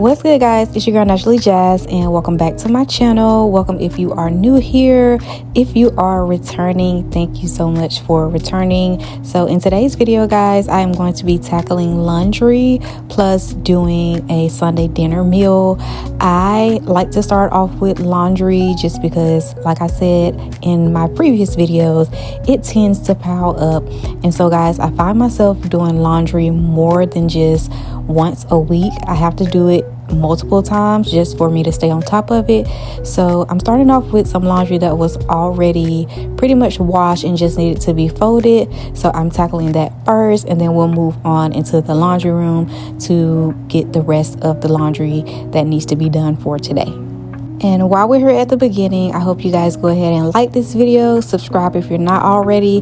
What's good, guys? It's your girl Naturally Jazz, and welcome back to my channel. Welcome if you are new here. If you are returning, thank you so much for returning. So in today's video, guys, I am going to be tackling laundry plus doing a Sunday dinner meal. I like to start off with laundry just because, like I said in my previous videos, it tends to pile up. And so, guys, I find myself doing laundry more than just once a week. I have to do it multiple times just for me to stay on top of it. So I'm starting off with some laundry that was already pretty much washed and just needed to be folded. So I'm tackling that first, and then we'll move on into the laundry room to get the rest of the laundry that needs to be done for today. And while we're here at the beginning, I hope you guys go ahead and like this video, subscribe if you're not already,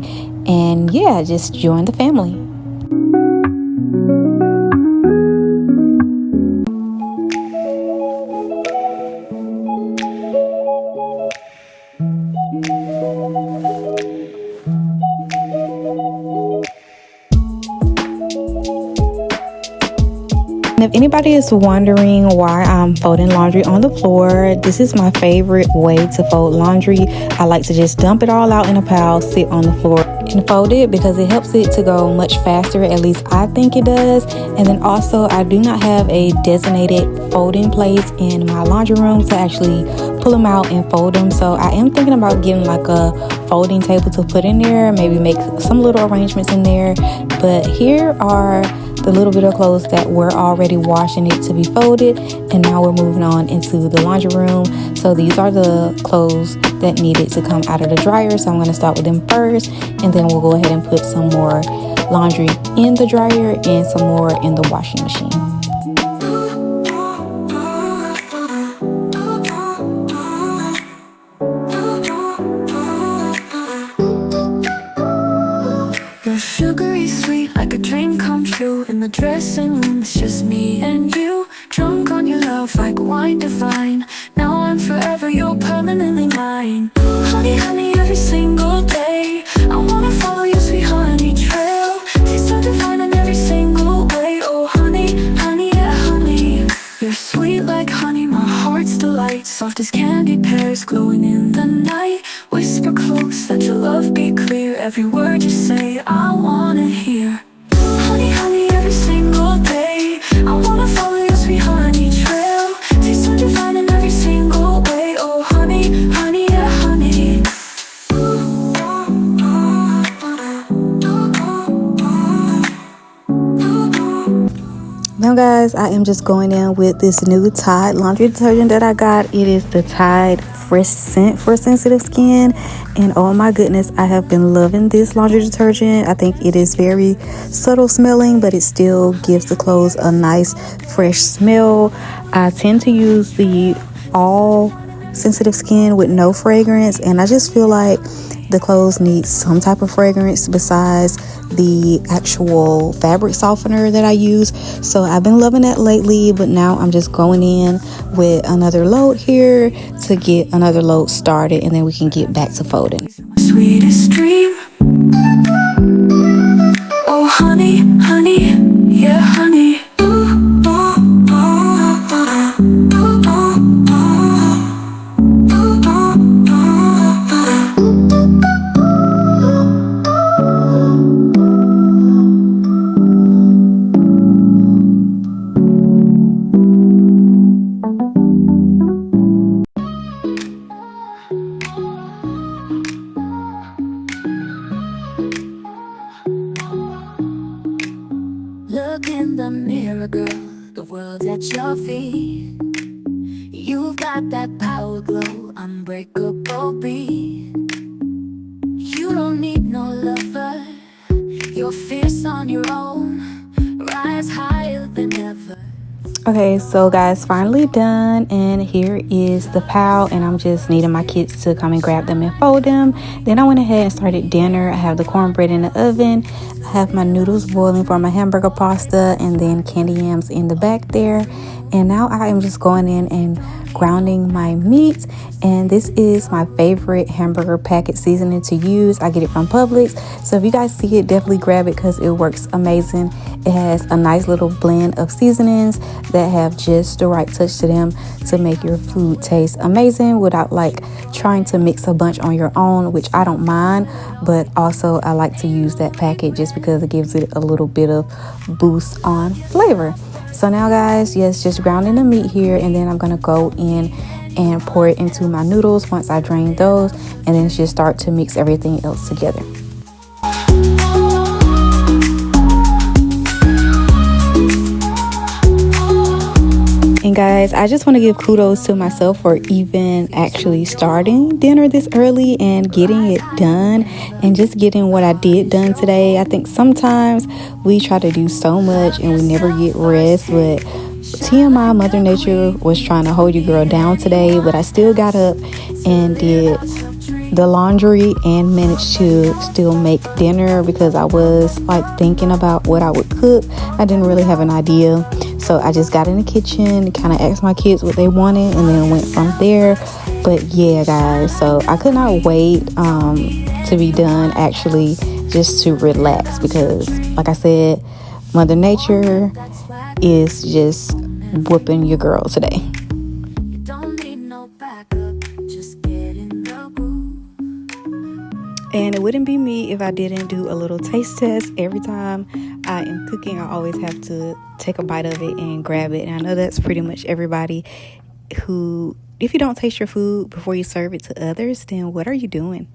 and yeah, just join the family. And if anybody is wondering why I'm folding laundry on the floor, this is my favorite way to fold laundry. I like to just dump it all out in a pile, sit on the floor and fold it because it helps it to go much faster. At least I think it does. And then also, I do not have a designated folding place in my laundry room to actually pull them out and fold them. So I am thinking about getting like a folding table to put in there, maybe make some little arrangements in there. But here are the little bit of clothes that were already washing it to be folded, and now we're moving on into the laundry room. So these are the clothes that needed to come out of the dryer, so I'm going to start with them first, and then we'll go ahead and put some more laundry in the dryer and some more in the washing machine. You're sugary sweet like a dream come true. In the dressing room, it's just me and you, drunk on your love like wine divine. Now I'm forever, you're permanently mine. Honey, honey, every single day I wanna follow your sweet honey trail. Taste so divine in every single way. Oh honey, honey, yeah honey. You're sweet like honey, my heart's delight. Soft as candy pears glowing in the night. Whisper close, let your love be clear. Every word you say, I wanna hear. Honey, honey, every single day I wanna follow your sweet honey trail. Taste so divine in every single way. Oh honey, honey, yeah honey. Now, guys, I am just going in with this new Tide laundry detergent that I got. It is the Tide Fresh Scent for sensitive skin, and oh my goodness, I have been loving this laundry detergent. I think it is very subtle smelling, but it still gives the clothes a nice fresh smell. I tend to use the all sensitive skin with no fragrance, and I just feel like the clothes need some type of fragrance besides the actual fabric softener that I use. So I've been loving that lately, but now I'm just going in with another load here to get another load started, and then we can get back to folding. Sweetest dream. Oh honey, honey, yeah honey. Look in the mirror, girl, the world's at your feet. You've got that power glow, unbreakable beat. You don't need no lover, you're fierce on your own. Rise higher than ever. Okay, so guys, finally done, and here is the pile, and I'm just needing my kids to come and grab them and fold them. Then I went ahead and started dinner. I have the cornbread in the oven, I have my noodles boiling for my hamburger pasta, and then candy yams in the back there. And now I am just going in and grounding my meat. And this is my favorite hamburger packet seasoning to use. I get it from Publix. So if you guys see it, definitely grab it because it works amazing. It has a nice little blend of seasonings that have just the right touch to them to make your food taste amazing without like trying to mix a bunch on your own, which I don't mind, but also I like to use that packet just because it gives it a little bit of boost on flavor. So now guys, yes, just grounding the meat here, and then I'm gonna go in and pour it into my noodles once I drain those, and then just start to mix everything else together. And guys, I just want to give kudos to myself for even actually starting dinner this early and getting it done and just getting what I did done today. I think sometimes we try to do so much and we never get rest, but TMI, Mother Nature was trying to hold your girl down today, but I still got up and did the laundry and managed to still make dinner because I was like thinking about what I would cook. I didn't really have an idea. So I just got in the kitchen, kind of asked my kids what they wanted, and then went from there. But yeah, guys, so I could not wait to be done, actually, just to relax because, like I said, Mother Nature is just whooping your girl today. And it wouldn't be me if I didn't do a little taste test. Every time I am cooking, I always have to take a bite of it and grab it. And I know that's pretty much everybody who, if you don't taste your food before you serve it to others, then what are you doing?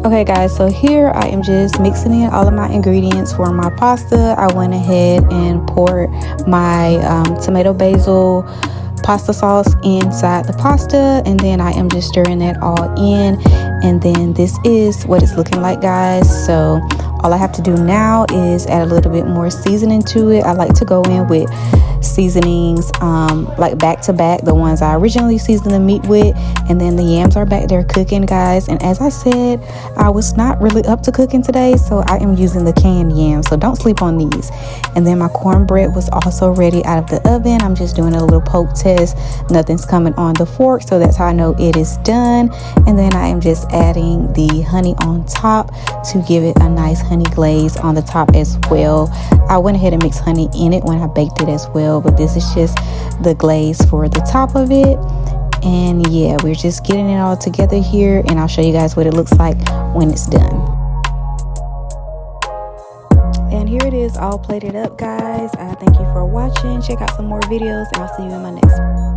Okay guys, so here I am just mixing in all of my ingredients for my pasta. I went ahead and poured my tomato basil pasta sauce inside the pasta, and then I am just stirring that all in, and then this is what it's looking like, guys. So all I have to do now is add a little bit more seasoning to it. I like to go in with seasonings like back to back, the ones I originally seasoned the meat with, and then the yams are back there cooking, guys. And as I said, I was not really up to cooking today, so I am using the canned yams, so don't sleep on these. And then my cornbread was also ready out of the oven. I'm just doing a little poke test, nothing's coming on the fork, so that's how I know it is done. And then I am just adding the honey on top to give it a nice honey glaze on the top as well. I went ahead and mixed honey in it when I baked it as well, but this is just the glaze for the top of it. And yeah, we're just getting it all together here, and I'll show you guys what it looks like when it's done. And here it is all plated up, guys. Thank you for watching. Check out some more videos, and I'll see you in my next one.